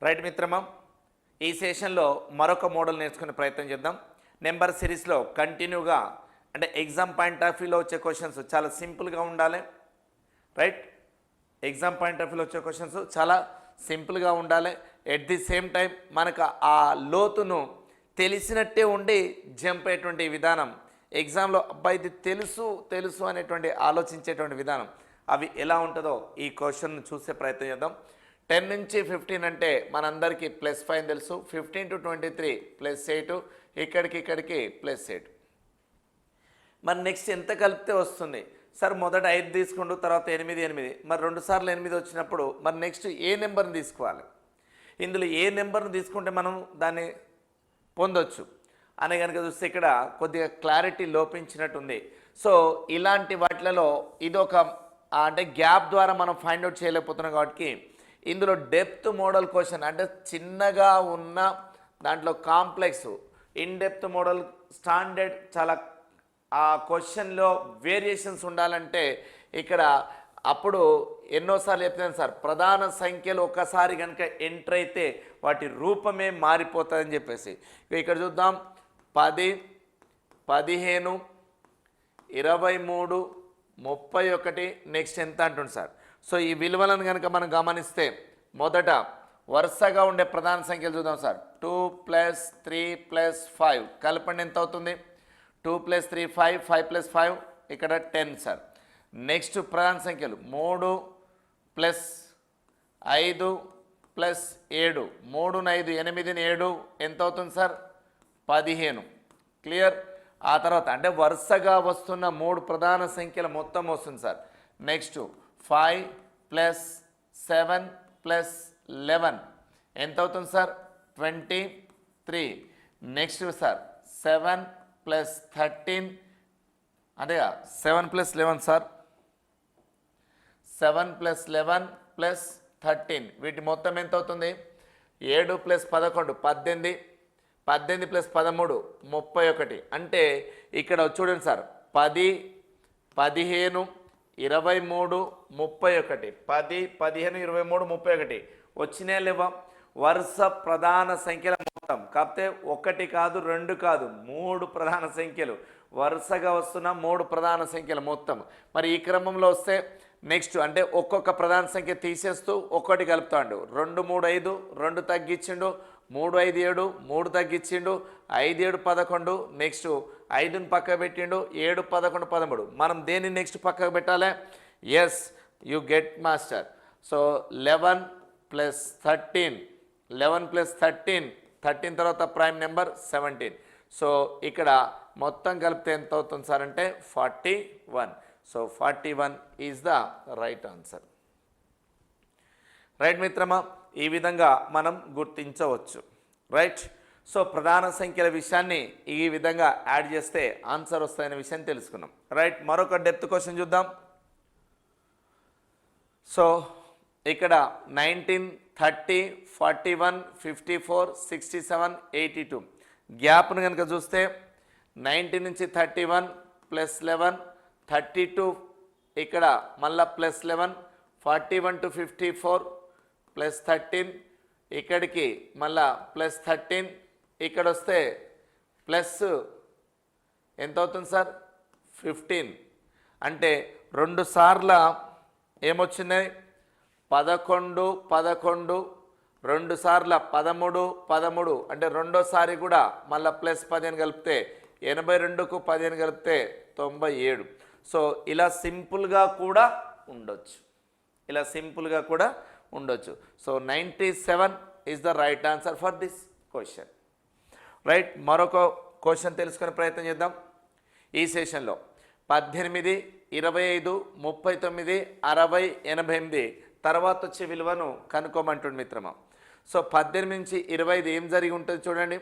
Right మిత్రమా, ఈ సెషన్లో మరొక మోడల్ నేర్చుకునే ప్రయత్నం చేద్దాం. నెంబర్ సిరీస్లో కంటిన్యూగా అంటే ఎగ్జామ్ పాయింట్ ఆఫ్ వ్యూలో వచ్చే క్వశ్చన్స్ చాలా సింపుల్గా ఉండాలి. రైట్, ఎగ్జామ్ పాయింట్ ఆఫ్ వ్యూలో వచ్చే క్వశ్చన్స్ చాలా సింపుల్గా ఉండాలి. ఎట్ ది సేమ్ టైం మనకు ఆ లోతును తెలిసినట్టే ఉండి జంప్ అయ్యేటువంటి విధానం, ఎగ్జామ్లో అబ్బాయి ఇది తెలుసు తెలుసు అనేటువంటి ఆలోచించేటువంటి విధానం అవి ఎలా ఉంటుందో ఈ క్వశ్చన్ చూసే ప్రయత్నం చేద్దాం. 10 నుంచి 15 అంటే మనందరికీ +5 తెలుసు. 15 to 23 +8, ఇక్కడికి +8. మరి నెక్స్ట్ ఎంత కలిపితే వస్తుంది సార్? మొదట 5 తీసుకుంటూ తర్వాత 8. మరి 2 సార్లు 8 వచ్చినప్పుడు మరి నెక్స్ట్ ఏ నెంబర్ని తీసుకోవాలి? ఇందులో ఏ నెంబర్ని తీసుకుంటే మనం దాన్ని పొందొచ్చు అని కనుక చూస్తే ఇక్కడ కొద్దిగా క్లారిటీ లోపించినట్టుంది. సో ఇలాంటి వాటిలలో ఇదొక అంటే గ్యాప్ ద్వారా మనం ఫైండ్ అవుట్ చేయలేకపోతున్నాం. కాబట్టి ఇందులో డెప్త్ మోడల్ క్వశ్చన్ అంటే చిన్నగా ఉన్న దాంట్లో complex in depth model standard చాలా ఆ క్వశ్చన్లో వేరియేషన్స్ ఉండాలంటే ఇక్కడ అప్పుడు ఎన్నోసార్లు చెప్తాను సార్, ప్రధాన సంఖ్యలు ఒక్కసారి కనుక ఎంటర్ అయితే వాటి రూపమే మారిపోతుందని చెప్పేసి. ఇక్కడ చూద్దాం, 10, 15, 23, 31 నెక్స్ట్ ఎంత అంటుంది సార్? సో ఈ విలువలను కనుక మనం గమనిస్తే మొదట వరుసగా ఉండే ప్రధాన సంఖ్యలు చూద్దాం సార్. 2 + 3 + 5 కలపండి, ఎంత అవుతుంది? 2 + 3 5, 5 + 5 ఇక్కడ 10 సార్. నెక్స్ట్ ప్రధాన సంఖ్యలు 3 + 5 + 7, 3, 5, 8, 7 ఎంత అవుతుంది సార్? 15. క్లియర్? ఆ తర్వాత అంటే వరుసగా వస్తున్న 3 ప్రధాన సంఖ్యల మొత్తం వస్తుంది సార్. నెక్స్ట్ 5 + 7 + 11 ఎంత అవుతుంది సార్? 23. నెక్స్ట్ సార్ 7 + 13 అదేగా 7 + 11 సార్. 7 + 11 + 13 వీటి మొత్తం ఎంత అవుతుంది? 7 + 11 18, 18 + 13 31. అంటే ఇక్కడ చూడండి సార్, 10, 15, 23, 31, 10, 15, 23, 31 వచ్చినా లేవా? వరుస ప్రధాన సంఖ్యల మొత్తం. కాకపోతే 1 కాదు 2 కాదు 3 ప్రధాన సంఖ్యలు వరుసగా వస్తున్న 3 ప్రధాన సంఖ్యల మొత్తం. మరి ఈ క్రమంలో వస్తే నెక్స్ట్ అంటే ఒక్కొక్క ప్రధాన సంఖ్య తీసేస్తూ ఒక్కటి కలుపుతాడు. 2, 3, 5 2 తగ్గించిండు, 3, 5, 7 3 తగ్గించిండు, 5, 7, 11 నెక్స్ట్ 5ని పక్కకు పెట్టిండు, 7, 11, 13. మనం దేన్ని నెక్స్ట్ పక్కకు పెట్టాలి? Yes, you get master. So 11 + 13, 11 + 13, 13 తర్వాత ప్రైమ్ నెంబర్ 17. సో ఇక్కడ మొత్తం కలిపితే ఎంత అవుతుంది సార్ అంటే 41. So 41 is the right answer. Right మిత్రమా, ఈ విధంగా మనం గుర్తించవచ్చు. రైట్, సో ప్రధాన సంఖ్యల విషయాన్ని ఈ విధంగా యాడ్ చేస్తే ఆన్సర్ వస్తాయనే విషయం తెలుసుకున్నాం. రైట్, మరొక డెప్త్ క్వశ్చన్ చూద్దాం. సో ఇక్కడ 19, 30, 41, 54, 67, 82 గ్యాప్ను కనుక చూస్తే 19 నుంచి 31 + 11, 32 ఇక్కడ మళ్ళా +11, 41 to 54 +13 ఇక్కడికి మళ్ళా +13 ఇక్కడ వస్తే ప్లస్ ఎంత అవుతుంది సార్? 15. అంటే 2 సార్ల ఏమొచ్చినాయి? 11, 11, 2 సార్ల 13, 13 అంటే రెండోసారి కూడా మళ్ళీ +15 కలిపితే 82కు 15 కలిపితే 97. సో ఇలా సింపుల్గా కూడా ఉండొచ్చు, ఇలా సింపుల్గా కూడా ఉండొచ్చు. So 97 is the right answer for this question. Right, మరొక క్వశ్చన్ తెలుసుకునే ప్రయత్నం చేద్దాం. ఈ సెషన్లో 18, 25, 39, 60, 88 తర్వాత వచ్చే విలువను కనుక్కోమంటుంది మిత్రమా. సో 18 నుంచి 25 ఏం జరిగి ఉంటుంది చూడండి.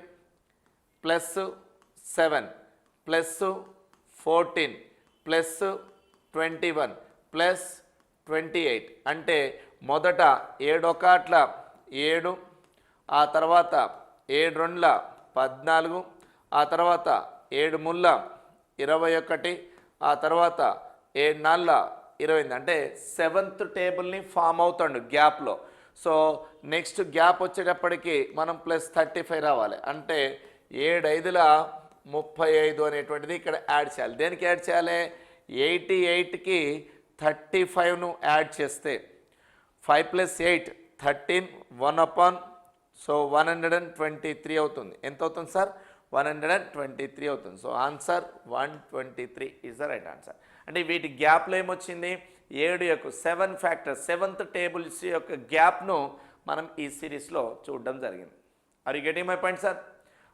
+7 +14 +21 +28 అంటే మొదట 7 1 7, ఆ తర్వాత 7 2 14, ఆ తర్వాత 7 3 21, ఆ తర్వాత 7 4 28 అంటే 7th టేబుల్ని ఫామ్ అవుతాడు గ్యాప్లో. సో నెక్స్ట్ గ్యాప్ వచ్చేటప్పటికి మనం +35 రావాలి. అంటే 7 5ల 35 అనేటువంటిది ఇక్కడ యాడ్ చేయాలి. దేనికి యాడ్ చేయాలి? 88కి 35ను యాడ్ చేస్తే 5 + 8 13 1 సో 123 అవుతుంది. ఎంత అవుతుంది సార్? 123 అవుతుంది. So answer 123 is the right answer. అంటే వీటి గ్యాప్లో ఏమొచ్చింది? 7 యొక్క 7 ఫ్యాక్టర్స్ 7th టేబుల్స్ యొక్క గ్యాప్ను మనం ఈ సిరీస్లో చూడడం జరిగింది. Are you getting my point sir?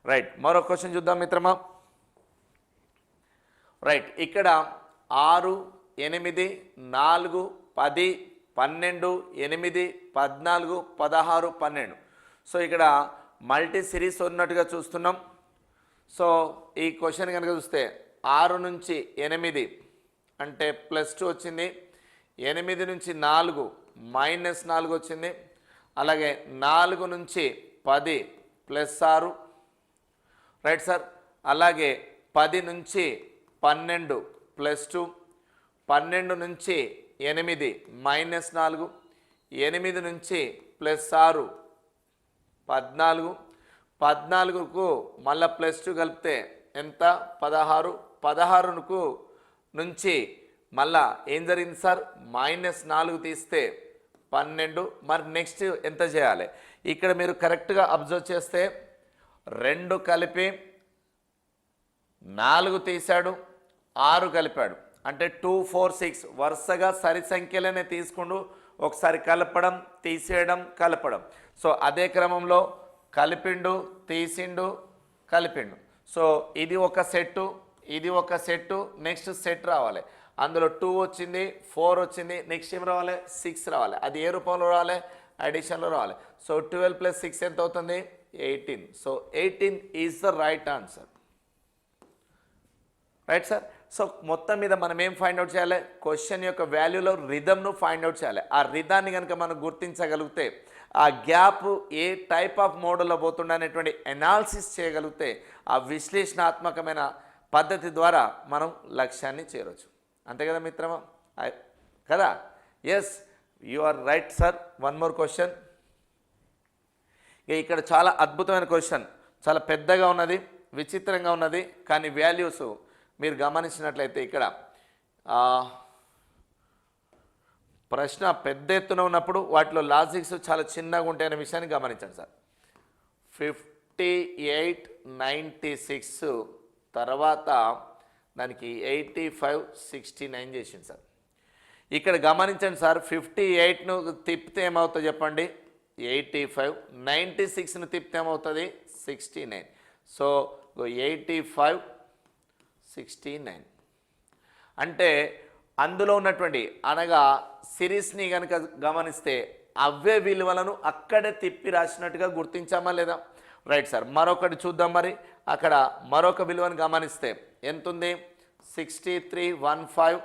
Right, మరో క్వశ్చన్ చూద్దాం మిత్రమా. రైట్, ఇక్కడ 6 8 4 10 12 8 14 16 12. సో ఇక్కడ మల్టీ సిరీస్ ఉన్నట్టుగా చూస్తున్నాం. సో ఈ క్వశ్చన్ కనుక చూస్తే 6 నుంచి 8 అంటే +2 వచ్చింది, 8 నుంచి 4 -4 వచ్చింది, అలాగే 4 నుంచి 10 +6 రైట్ సార్, అలాగే 10 నుంచి 12 +2, 12 నుంచి 8 -4, 8 నుంచి +6 14, 14కు మళ్ళీ +2 కలిపితే ఎంత? 16, 16కు నుంచి మళ్ళా ఏం జరిగింది సార్? -4 తీస్తే 12. మరి నెక్స్ట్ ఎంత చేయాలి? ఇక్కడ మీరు కరెక్ట్గా అబ్జర్వ్ చేస్తే 2 కలిపి 4 తీశాడు, 6 కలిపాడు. అంటే 2 4 6 వరుసగా సరి సంఖ్యలనే తీసుకుంటూ ఒకసారి కలపడం, తీసేయడం, కలపడం. సో అదే క్రమంలో కలిపిండు, తీసిండు, కలిపిండు. సో ఇది ఒక సెట్టు, ఇది ఒక సెట్టు, నెక్స్ట్ సెట్ రావాలి. అందులో 2 వచ్చింది, 4 వచ్చింది, నెక్స్ట్ ఏం రావాలి? 6 రావాలి. అది ఏ రూపంలో రావాలి? అడిషన్లో రావాలి. సో 12 + 6 ఎంత అవుతుంది? 18. So 18 is the right answer. Right sir. So మొత్తం మీద మనం ఏం ఫైండ్ అవుట్ చేయాలి? క్వశ్చన్ యొక్క వాల్యూలో రిథమ్ను ఫైండ్ అవుట్ చేయాలి. ఆ రిథాన్ని కనుక మనం గుర్తించగలిగితే, ఆ గ్యాప్ ఏ టైప్ ఆఫ్ మోడల్లో పోతుండే అనేటువంటి ఎనాలిసిస్ చేయగలిగితే, ఆ విశ్లేషణాత్మకమైన పద్ధతి ద్వారా మనం లక్ష్యాన్ని చేరవచ్చు. అంతే కదా మిత్రమా? కదా? Yes, you are right sir. One more question. ఇక్కడ చాలా అద్భుతమైన క్వశ్చన్, చాలా పెద్దగా ఉన్నది, విచిత్రంగా ఉన్నది, కానీ వాల్యూస్ మీరు గమనించినట్లయితే ఇక్కడ ప్రశ్న పెద్ద ఎత్తున ఉన్నప్పుడు వాటిలో లాజిక్స్ చాలా చిన్నగా ఉంటాయనే విషయాన్ని గమనించండి సార్. 58 96 తర్వాత దానికి 85 69 చేసింది సార్. ఇక్కడ గమనించండి సార్, 58ను తిప్పితే ఏమవుతుంది చెప్పండి? 85. 96ను తిప్పితే ఏమవుతుంది? 69. సో 85 69. అంటే అందులో ఉన్నటువంటి అనగా సిరీస్ని కనుక గమనిస్తే అవే విలువలను అక్కడే తిప్పి రాసినట్టుగా గుర్తించామా లేదా? Right sir. మరొకటి చూద్దాం. మరి అక్కడ మరొక విలువను గమనిస్తే ఎంత ఉంది? 63 15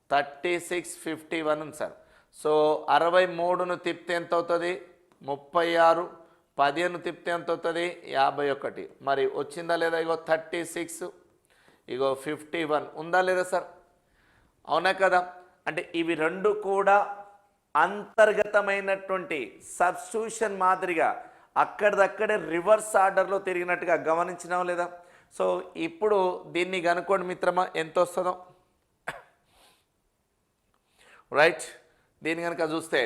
36 51 ఉంది సార్. సో 63ను తిప్పితే ఎంత అవుతుంది? 36. 10ను తిప్పితే ఎంత అవుతుంది? 51. మరి వచ్చిందా లేదా? ఇగో 36, ఇగో 51 ఉందా లేదా సార్? అవునా కదా? అంటే ఇవి రెండు కూడా అంతర్గతమైనటువంటి సబ్స్టిట్యూషన్ మాదిరిగా అక్కడిదక్కడే రివర్స్ ఆర్డర్లో తిరిగినట్టుగా గమనించినాం లేదా? సో ఇప్పుడు దీన్ని కనుక్కోండి మిత్రమా, ఎంత వస్తుందో. రైట్, దీన్ని కనుక చూస్తే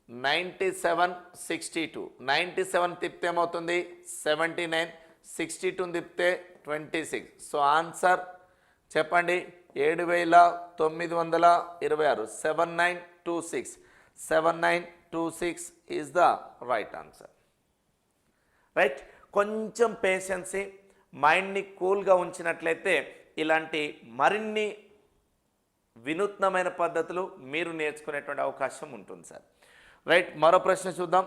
97 62. 97 తిప్పితే ఏమవుతుంది? 79. 62 తిప్పితే 26. సో ఆన్సర్ చెప్పండి. 7926. 7926. 7926 is the right answer. Right, కొంచెం పేషెన్సీ, మైండ్ని కూల్గా ఉంచినట్లయితే ఇలాంటి మరిన్ని వినూత్నమైన పద్ధతులు మీరు నేర్చుకునేటువంటి అవకాశం ఉంటుంది సార్. రైట్, మరో ప్రశ్న చూద్దాం.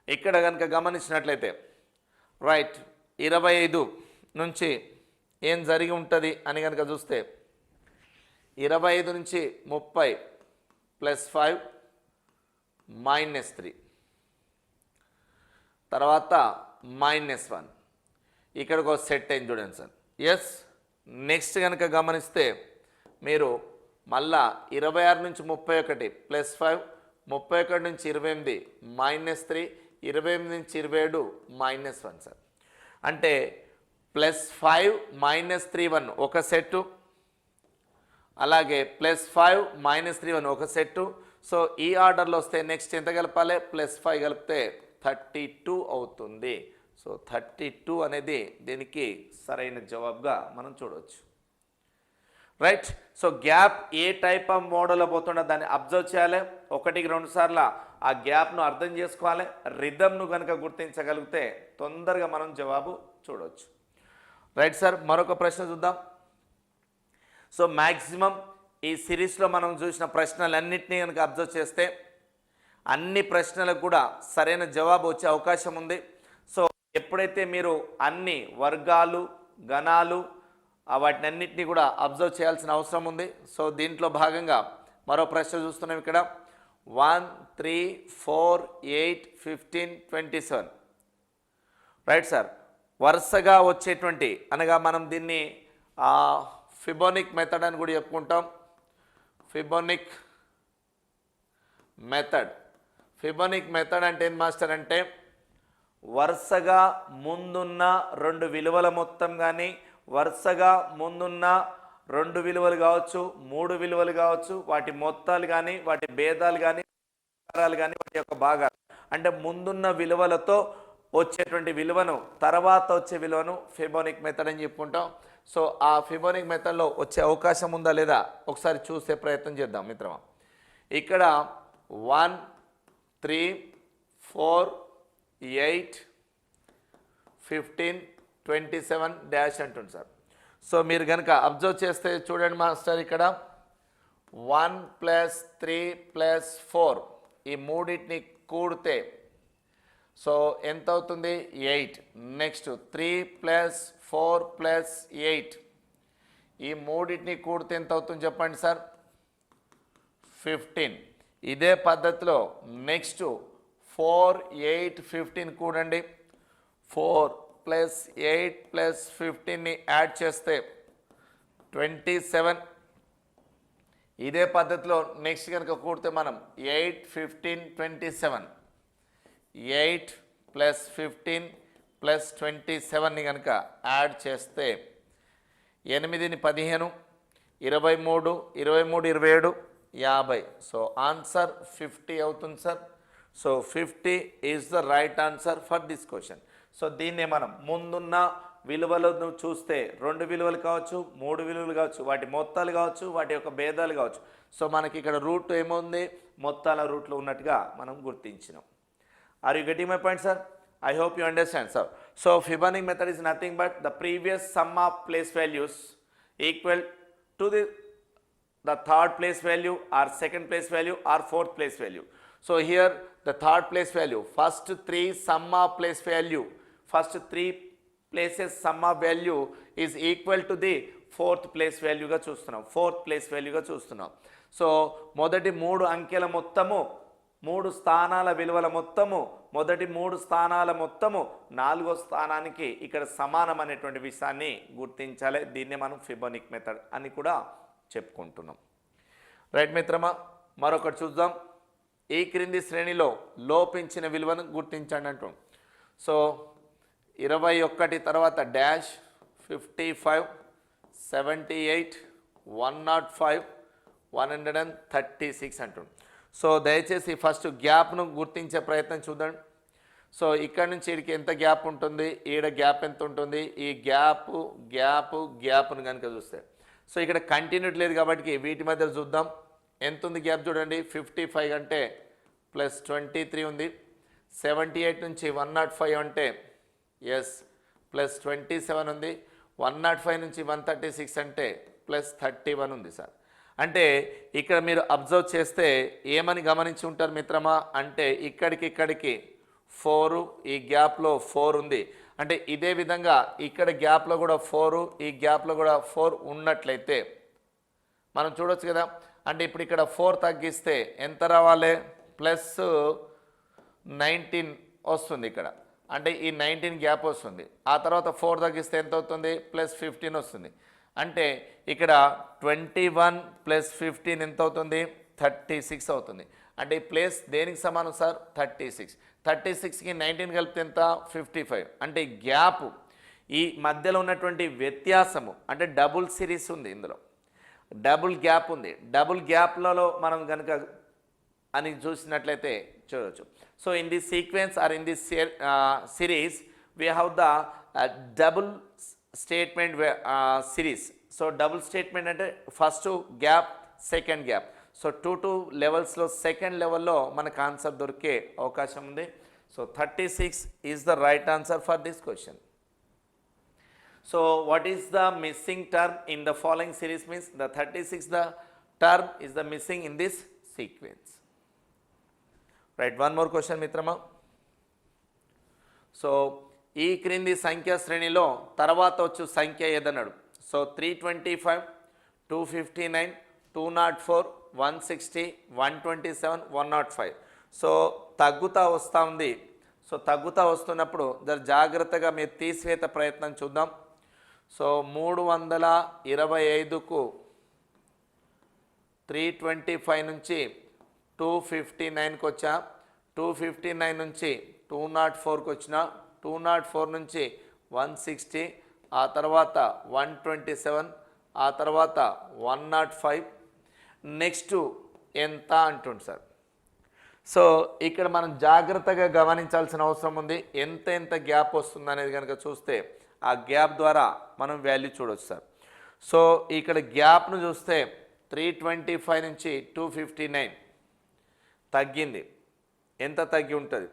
ఇక్కడ కనుక గమనించినట్లయితే రైట్ 25 నుంచి ఏం జరిగి ఉంటుంది అని కనుక చూస్తే 25 నుంచి 30 +5 -3 తర్వాత -1. ఇక్కడికి ఒక సెట్ అయింది చూడండి సార్. ఎస్, నెక్స్ట్ కనుక గమనిస్తే మీరు మళ్ళా 26 నుంచి 31 +5 31 నుంచి 28 -3, 28 నుంచి 27 -1 సార్. అంటే +5 -3 1 ఒక సెట్టు, అలాగే +5 -3 1 ఒక సెట్టు. సో ఈ ఆర్డర్లో వస్తే నెక్స్ట్ ఎంత కలపాలి? +5 కలిపితే 32 అవుతుంది. సో 32 అనేది దీనికి సరైన జవాబుగా మనం చూడవచ్చు. Right. So gap A type of మోడల్లో పోతుండో దాన్ని అబ్జర్వ్ చేయాలి. 1-2 సార్లు ఆ గ్యాప్ను అర్థం చేసుకోవాలి. రిథమ్ను కనుక గుర్తించగలిగితే తొందరగా మనం జవాబు చూడవచ్చు. రైట్ సార్, మరొక ప్రశ్న చూద్దాం. సో మ్యాక్సిమం ఈ సిరీస్లో మనం చూసిన ప్రశ్నలన్నింటినీ కనుక అబ్జర్వ్ చేస్తే అన్ని ప్రశ్నలకు కూడా సరైన జవాబు వచ్చే అవకాశం ఉంది. సో ఎప్పుడైతే మీరు అన్ని వర్గాలు, గణాలు వాటినన్నింటినీ కూడా అబ్జర్వ్ చేయాల్సిన అవసరం ఉంది. సో దీంట్లో భాగంగా మరో ప్రశ్న చూస్తున్నాం ఇక్కడ. 1, 3, 4, 8, 15, 27. రైట్ సార్, వరుసగా వచ్చేటువంటి అనగా మనం దీన్ని ఫిబోనిక్ మెథడ్ అని కూడా చెప్పుకుంటాం. ఫిబోనిక్ మెథడ్. ఫిబోనిక్ మెథడ్ అంటే ఏం మాస్టర్ అంటే వరుసగా ముందున్న 2 విలువల మొత్తం కానీ, వరుసగా ముందున్న 2 విలువలు కావచ్చు, 3 విలువలు కావచ్చు, వాటి మొత్తాలు కానీ, వాటి భేదాలు కానీ, వాటి యొక్క భాగాలు అంటే ముందున్న విలువలతో వచ్చేటువంటి విలువను తర్వాత వచ్చే విలువను ఫిబోనిక్ మెథడ్ అని చెప్పుకుంటాం. సో ఆ ఫిబోనిక్ మెథడ్లో వచ్చే అవకాశం ఉందా లేదా ఒకసారి చూసే ప్రయత్నం చేద్దాం మిత్రమా. ఇక్కడ 1, 3, 4, 8, 15, 27 డాష్ అంటుంది సార్. సో మీరు కనుక అబ్జర్వ్ చేస్తే చూడండి మాస్టర్, ఇక్కడ 1 + 3 + 4 ఈ మూడింటిని కూడితే సో ఎంత అవుతుంది? 8. నెక్స్ట్ 3 + 4 + 8 ఈ మూడింటిని కూడితే ఎంత అవుతుంది చెప్పండి సార్? 15. ఇదే పద్ధతిలో నెక్స్ట్ 4, 8, 15 కూడండి. 4 + 8 + 15ని యాడ్ చేస్తే 27. ఇదే పద్ధతిలో నెక్స్ట్ కనుక కూడితే మనం 8, 15, 27 8 + 15 + 27ని కనుక యాడ్ చేస్తే 8ని 15, 23, 23, 27, 50. సో ఆన్సర్ 50 అవుతుంది sir. So 50 is the right answer for this question. So దీన్నే మనం ముందున్న విలువలను చూస్తే 2 విలువలు కావచ్చు, 3 విలువలు కావచ్చు, వాటి మొత్తాలు కావచ్చు, వాటి యొక్క భేదాలు కావచ్చు. సో మనకి ఇక్కడ రూట్ ఏముంది? మొత్తాల రూట్లో ఉన్నట్టుగా మనం గుర్తించినాం. Are you getting my point sir? I hope you understand sir. So Fibonic method is nothing but the previous sum of place values equal to the third place value or second place value or fourth place value. So here the third place value, first 3 sum of place value, first 3 places sum of value is equal to the fourth place value గా చూస్తున్నాం, fourth place value గా చూస్తున్నాం. So మొదటి 3 అంకెల మొత్తము, 3 స్థానాల విలువల మొత్తము, మొదటి 3 స్థానాల మొత్తము 4వ స్థానానికి ఇక్కడ సమానం అనేటువంటి విషయాన్ని గుర్తించాలి. దీన్నే మనం ఫిబోనిక్ మెథడ్ అని కూడా చెప్పుకుంటున్నాం. రైట్ మిత్రమా, మరొకటి చూద్దాం. ఈ క్రింది శ్రేణిలో లోపించిన విలువను గుర్తించండి అంటూ. సో 21 తర్వాత డాష్, 55, 78, 105, 136 అంటుంది. సో దయచేసి ఫస్ట్ గ్యాప్ను గుర్తించే ప్రయత్నం చూడండి. సో ఇక్కడ నుంచి ఇక్కడికి ఎంత గ్యాప్ ఉంటుంది, ఈడ గ్యాప్ ఎంత ఉంటుంది, ఈ గ్యాప్ను కనుక చూస్తే సో ఇక్కడ కంటిన్యూటీ లేదు కాబట్టి వీటి మధ్య చూద్దాం. ఎంత ఉంది గ్యాప్ చూడండి. 55 అంటే +23 ఉంది. 78 నుంచి 105 అంటే ఎస్ +27 ఉంది. 105 నుంచి 136 అంటే +31 ఉంది సార్. అంటే ఇక్కడ మీరు అబ్జర్వ్ చేస్తే ఏమని గమనించి ఉంటారు మిత్రమా అంటే ఇక్కడికి 4, ఈ గ్యాప్లో 4 ఉంది. అంటే ఇదే విధంగా ఇక్కడ గ్యాప్లో కూడా 4, ఈ గ్యాప్లో కూడా 4 ఉన్నట్లయితే మనం చూడొచ్చు కదా. అంటే ఇప్పుడు ఇక్కడ 4 తగ్గిస్తే ఎంత రావాలి? +19 వస్తుంది ఇక్కడ. అంటే ఈ 19 గ్యాప్ వస్తుంది. ఆ తర్వాత 4 తగ్గిస్తే ఎంత అవుతుంది? +15 వస్తుంది. అంటే ఇక్కడ 21 + 15 ఎంత అవుతుంది? 36 అవుతుంది. అంటే ఈ ప్లేస్ దేనికి సమానం సార్ 36. 36కి 19 కలిపితే ఎంత 55. అంటే గ్యాప్ ఈ మధ్యలో ఉన్నటువంటి వ్యత్యాసము అంటే డబుల్ సిరీస్ ఉంది, ఇందులో డబుల్ గ్యాప్ ఉంది. డబుల్ గ్యాప్లలో మనం కనుక అని చూసినట్లయితే చూడవచ్చు. So in this sequence or in this series we have the double statement series. So double statement అంటే first gap second gap. So 2 లెవెల్స్లో సెకండ్ లెవెల్లో మనకు ఆన్సర్ దొరికే అవకాశం ఉంది. So 36 is the right answer for this question. So what is the missing term in the following series means the 36 the term is the missing in this sequence. Right, one more question మిత్రమా. So ఈ క్రింది సంఖ్య శ్రేణిలో తర్వాత వచ్చు సంఖ్య ఏదన్నాడు. So 325, 259, 204, 160, 127, 105. So తగ్గుతా వస్తూ ఉంది. సో తగ్గుతా వస్తున్నప్పుడు జాగ్రత్తగా మీరు తీసివేత ప్రయత్నం చూద్దాం. సో 325కు 325 నుంచి 259కి వచ్చా, 259 నుంచి 204కి వచ్చిన, 204 నుంచి 160, ఆ తర్వాత 127, ఆ తర్వాత 105. నెక్స్ట్ ఎంత అంటుంది సార్. సో ఇక్కడ మనం జాగ్రత్తగా గమనించాల్సిన అవసరం ఉంది. ఎంత గ్యాప్ వస్తుంది అనేది కనుక చూస్తే ఆ గ్యాప్ ద్వారా మనం వాల్యూ చూడవచ్చు సార్. సో ఇక్కడ గ్యాప్ను చూస్తే 325 నుంచి 259 తగ్గింది. ఎంత తగ్గి ఉంటుంది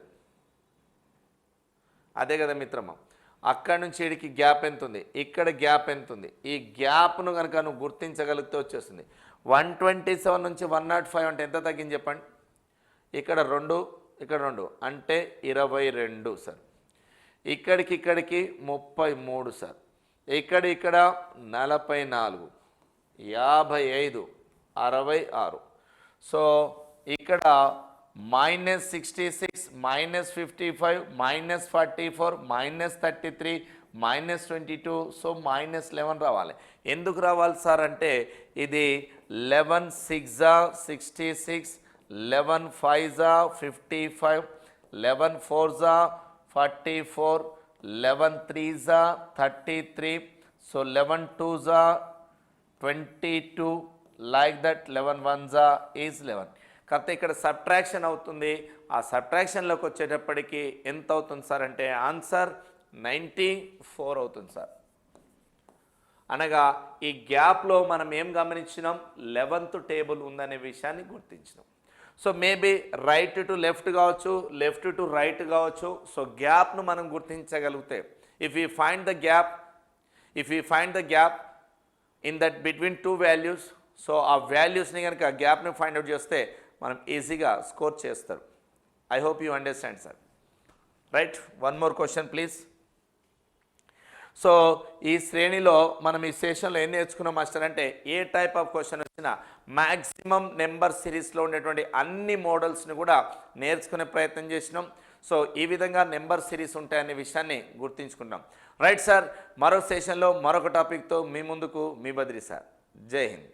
అదే కదా మిత్రమా. అక్కడి నుంచి ఇడికి గ్యాప్ ఎంత ఉంది, ఇక్కడ గ్యాప్ ఎంత ఉంది. ఈ గ్యాప్ను కనుక నువ్వు గుర్తించగలిగితే వచ్చేస్తుంది. 127 నుంచి 105 అంటే ఎంత తగ్గింది చెప్పండి. ఇక్కడ 2, ఇక్కడ 2 అంటే 22 సార్. ఇక్కడికి 33 సార్. ఇక్కడ 44, 55, 66. సో ఇక్కడ -66, -55, -44, -33, -22. సో -11 రావాలి. ఎందుకు రావాలి సార్ అంటే ఇది 11 6 66, 11 5 55, 11 4 44, 11 3 33. So 11 2 22 like that. 11 1 ఈజ్ 11. కాకపోతే ఇక్కడ సబ్ట్రాక్షన్ అవుతుంది. ఆ సబ్ట్రాక్షన్లోకి వచ్చేటప్పటికి ఎంత అవుతుంది సార్ అంటే ఆన్సర్ 94 అవుతుంది సార్. అనగా ఈ గ్యాప్లో మనం ఏం గమనించినాం, 11th టేబుల్ ఉందనే విషయాన్ని గుర్తించినాం. So maybe right to left కావచ్చు, లెఫ్ట్ టు రైట్ కావచ్చు. సో గ్యాప్ను మనం గుర్తించగలిగితే if you find the gap in that between 2 values, so ఆ వాల్యూస్ని కనుక గ్యాప్ని ఫైండ్ అవుట్ చేస్తే మనం ఈజీగా స్కోర్ చేస్తారు. I hope you understand sir. Right, one more question please. So ఈ శ్రేణిలో మనం ఈ సెషన్లో ఏం నేర్చుకున్నాం మాస్టర్ అంటే ఏ టైప్ ఆఫ్ క్వశ్చన్ వచ్చినా మ్యాక్సిమం నెంబర్ సిరీస్లో ఉండేటువంటి అన్ని మోడల్స్ని కూడా నేర్చుకునే ప్రయత్నం చేసినాం. సో ఈ విధంగా నెంబర్ సిరీస్ ఉంటాయనే విషయాన్ని గుర్తుంచుకున్నాం. రైట్ సార్, మరో సెషన్లో మరొక టాపిక్తో మీ ముందుకు మీ బద్రి సార్. జై హింద్.